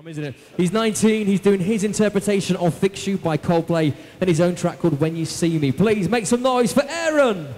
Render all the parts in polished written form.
Isn't it? He's 19, he's doing his interpretation of Fix You by Coldplay and his own track called When You See Me. Please make some noise for AirRun!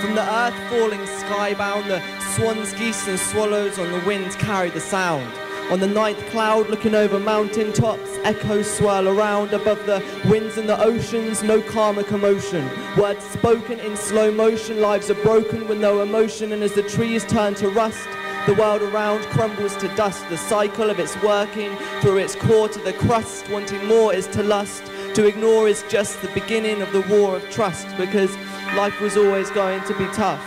From the earth falling skybound, the swans, geese and swallows on the wind carry the sound. On the ninth cloud, looking over mountain tops, echoes swirl around above the winds and the oceans, no calm or commotion. Words spoken in slow motion, lives are broken with no emotion, and as the trees turn to rust, the world around crumbles to dust. The cycle of its working through its core to the crust, wanting more is to lust. To ignore is just the beginning of the war of trust, because life was always going to be tough.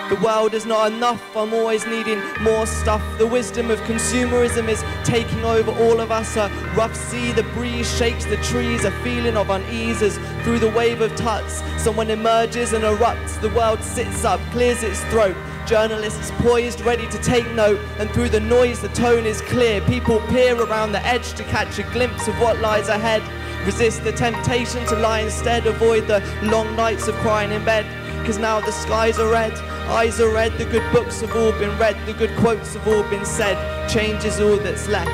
The world is not enough, I'm always needing more stuff. The wisdom of consumerism is taking over all of us. A rough sea, the breeze shakes the trees, a feeling of unease as through the wave of tuts someone emerges and erupts. The world sits up, clears its throat. Journalists poised, ready to take note, and through the noise the tone is clear. People peer around the edge to catch a glimpse of what lies ahead. Resist the temptation to lie instead, avoid the long nights of crying in bed. Cause now the skies are red, eyes are red, the good books have all been read, the good quotes have all been said, change is all that's left.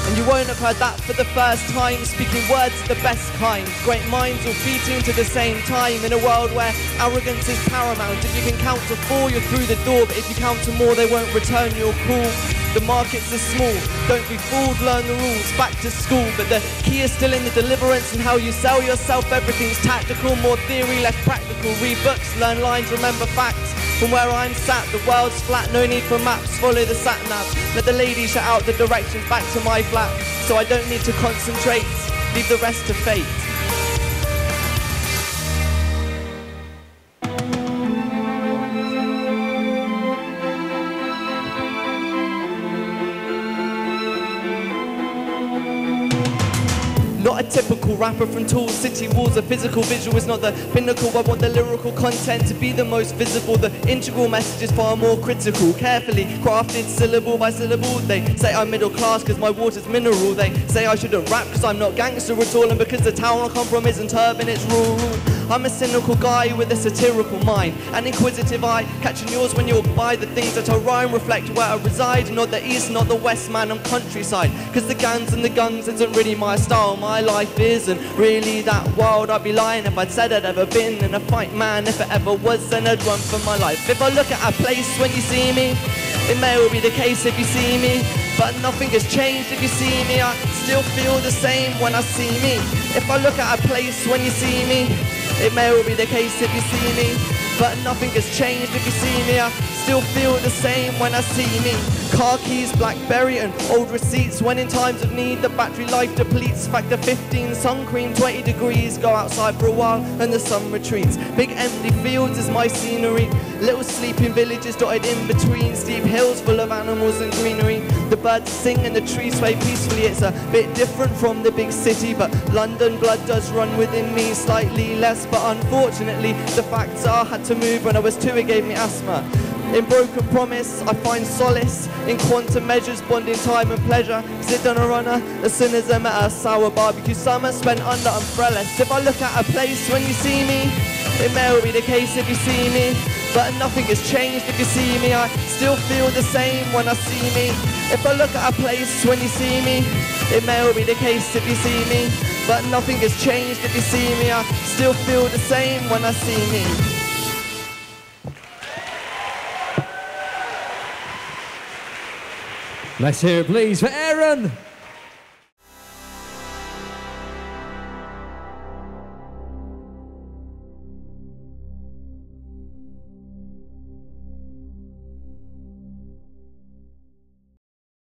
And you won't have heard that for the first time, speaking words of the best kind, great minds all beating to the same time, in a world where arrogance is paramount. If you can count to 4, you're through the door, but if you count to more, they won't return your call. The markets are small, don't be fooled, learn the rules, back to school. But the key is still in the deliverance and how you sell yourself. Everything's tactical, more theory, less practical. Read books, learn lines, remember facts. From where I'm sat, the world's flat, no need for maps, follow the sat-nav. Let the lady shout out the directions back to my flat, so I don't need to concentrate, leave the rest to fate. Not a typical rapper from tall city walls. A physical visual is not the pinnacle. I want the lyrical content to be the most visible. The integral message is far more critical. Carefully crafted syllable by syllable. They say I'm middle class because my water's mineral. They say I shouldn't rap because I'm not gangster at all, and because the town I come from isn't urban, it's rural. I'm a cynical guy with a satirical mind, an inquisitive eye, catching yours when you walk by. The things that I rhyme reflect where I reside. Not the east, not the west, man, I'm countryside. Cause the gangs and the guns isn't really my style. My life isn't really that wild. I'd be lying if I'd said I'd ever been in a fight, man. If it ever was, then I'd run for my life. If I look at a place when you see me, it may well be the case if you see me, but nothing has changed if you see me. I still feel the same when I see me. If I look at a place when you see me, it may well be the case if you see me, but nothing has changed if you see me. I still feel the same when I see me. Car keys, Blackberry and old receipts. When in times of need the battery life depletes. Factor 15, sun cream, 20 degrees. Go outside for a while and the sun retreats. Big empty fields is my scenery. Little sleeping villages dotted in between. Steep hills full of animals and greenery. The birds sing and the trees sway peacefully. It's a bit different from the big city, but London blood does run within me. Slightly less, but unfortunately the facts are I had to move when I was 2, it gave me asthma. In broken promise, I find solace in quantum measures, bonding time and pleasure. Sit on a runner as soon as I'm at a sour barbecue summer spent under umbrellas. If I look at a place when you see me, it may well be the case if you see me, but nothing has changed if you see me. I still feel the same when I see me. If I look at a place when you see me, it may well be the case if you see me, but nothing has changed if you see me. I still feel the same when I see me. Let's hear it, please, for AirRun!